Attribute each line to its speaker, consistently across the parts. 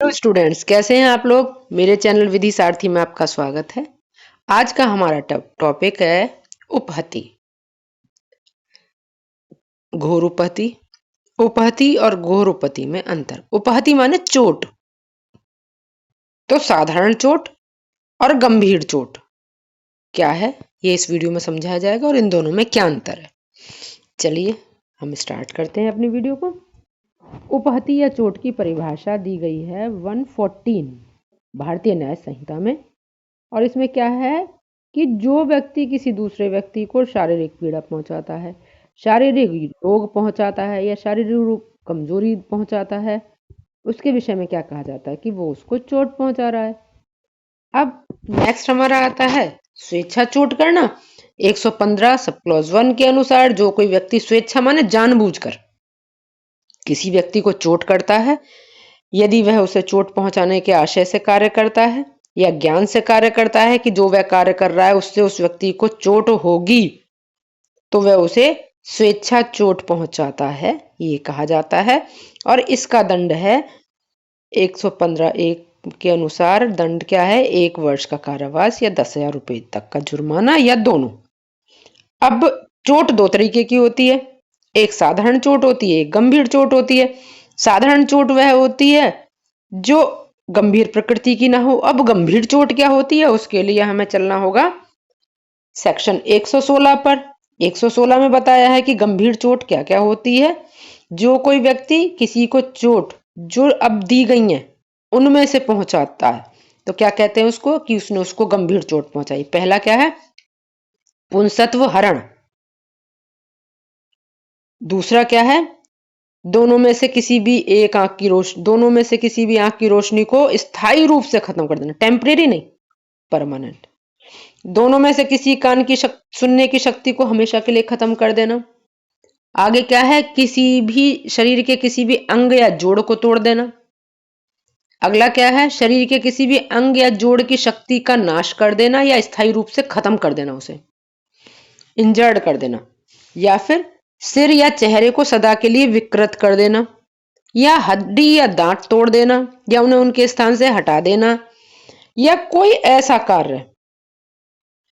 Speaker 1: Hello students, कैसे हैं आप लोग। मेरे चैनल विधि सारथी में आपका स्वागत है। आज का हमारा टॉपिक है उपहति। घोर उपहति, उपहति और घोर उपहति में अंतर। उपहति माने चोट, तो साधारण चोट और गंभीर चोट क्या है ये इस वीडियो में समझाया जाएगा और इन दोनों में क्या अंतर है। चलिए हम स्टार्ट करते हैं अपनी वीडियो को। उपहति या चोट की परिभाषा दी गई है 114 भारतीय न्याय संहिता में, और इसमें क्या है कि जो व्यक्ति किसी दूसरे व्यक्ति को शारीरिक पीड़ा पहुंचाता है, शारीरिक रोग पहुंचाता है या शारीरिक कमजोरी पहुंचाता है, उसके विषय में क्या कहा जाता है कि वो उसको चोट पहुंचा रहा है। अब नेक्स्ट हमारा आता है स्वेच्छा चोट करना। 115 सब क्लॉज 1 के अनुसार जो कोई व्यक्ति स्वेच्छा माने जानबूझकर किसी व्यक्ति को चोट करता है, यदि वह उसे चोट पहुंचाने के आशय से कार्य करता है या ज्ञान से कार्य करता है कि जो वह कार्य कर रहा है उससे उस व्यक्ति को चोट होगी, तो वह उसे स्वेच्छा चोट पहुंचाता है, ये कहा जाता है। और इसका दंड है 115(1) के अनुसार दंड क्या है, 1 वर्ष का कारावास या 10,000 रुपए तक का जुर्माना या दोनों। अब चोट दो तरीके की होती है, एक साधारण चोट होती है, एक गंभीर चोट होती है। साधारण चोट वह होती है जो गंभीर प्रकृति की ना हो। अब गंभीर चोट क्या होती है, उसके लिए हमें चलना होगा सेक्शन 116 पर। 116 में बताया है कि गंभीर चोट क्या क्या होती है। जो कोई व्यक्ति किसी को चोट जो अब दी गई है उनमें से पहुंचाता है तो क्या कहते हैं उसको, कि उसने उसको गंभीर चोट पहुंचाई। पहला क्या है, पुंसत्व हरण। दूसरा क्या है, दोनों में से किसी भी आंख की रोशनी को स्थायी रूप से खत्म कर देना, टेम्परेरी नहीं, परमानेंट। दोनों में से किसी कान की सुनने की शक्ति को हमेशा के लिए खत्म कर देना। आगे क्या है, किसी भी शरीर के किसी भी अंग या जोड़ को तोड़ देना। अगला क्या है, शरीर के किसी भी अंग या जोड़ की शक्ति का नाश कर देना या स्थायी रूप से खत्म कर देना, उसे इंजर्ड कर देना। या फिर सिर या चेहरे को सदा के लिए विकृत कर देना, या हड्डी या दांत तोड़ देना, या उन्हें उनके स्थान से हटा देना, या कोई ऐसा कार्य,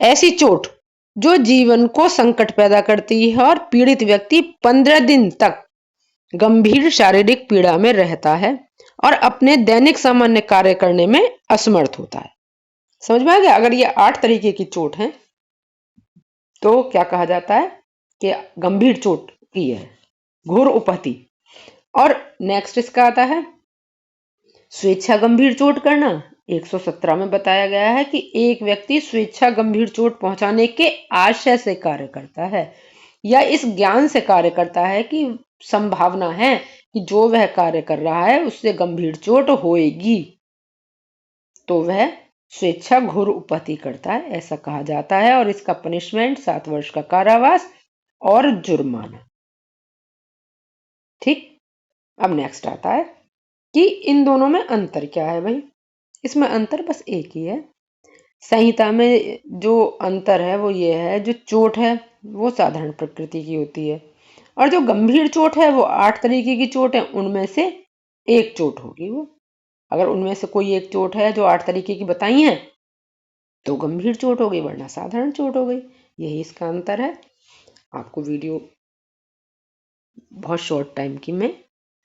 Speaker 1: ऐसी चोट जो जीवन को संकट पैदा करती है और पीड़ित व्यक्ति 15 दिन तक गंभीर शारीरिक पीड़ा में रहता है और अपने दैनिक सामान्य कार्य करने में असमर्थ होता है। समझ में आ गया। अगर ये 8 तरीके की चोट है तो क्या कहा जाता है कि गंभीर चोट की है, घोर उपहति। और नेक्स्ट इसका आता है स्वेच्छा गंभीर चोट करना। 117 में बताया गया है कि एक व्यक्ति स्वेच्छा गंभीर चोट पहुंचाने के आशय से कार्य करता है या इस ज्ञान से कार्य करता है कि संभावना है कि जो वह कार्य कर रहा है उससे गंभीर चोट होएगी, तो वह स्वेच्छा घोर उपहति करता है, ऐसा कहा जाता है। और इसका पनिशमेंट 7 वर्ष का कारावास और जुर्माना। ठीक। अब नेक्स्ट आता है कि इन दोनों में अंतर क्या है भाई। इसमें अंतर बस एक ही है। संहिता में जो अंतर है वो ये है, जो चोट है वो साधारण प्रकृति की होती है और जो गंभीर चोट है वो 8 तरीके की चोट है, उनमें से एक चोट होगी वो। अगर उनमें से कोई एक चोट है जो 8 तरीके की बताई है तो गंभीर चोट हो गई, वरना साधारण चोट हो गई। यही इसका अंतर है। आपको वीडियो बहुत शॉर्ट टाइम की में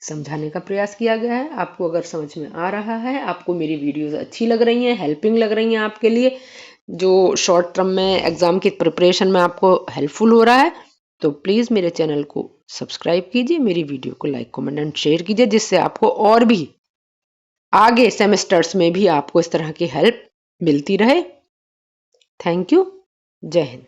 Speaker 1: समझाने का प्रयास किया गया है। आपको अगर समझ में आ रहा है, आपको मेरी वीडियोस अच्छी लग रही हैं, हेल्पिंग लग रही हैं आपके लिए, जो शॉर्ट टर्म में एग्जाम की प्रिपरेशन में आपको हेल्पफुल हो रहा है, तो प्लीज़ मेरे चैनल को सब्सक्राइब कीजिए, मेरी वीडियो को लाइक कमेंट एंड शेयर कीजिए, जिससे आपको और भी आगे सेमेस्टर्स में भी आपको इस तरह की हेल्प मिलती रहे। Thank you. जय हिंद।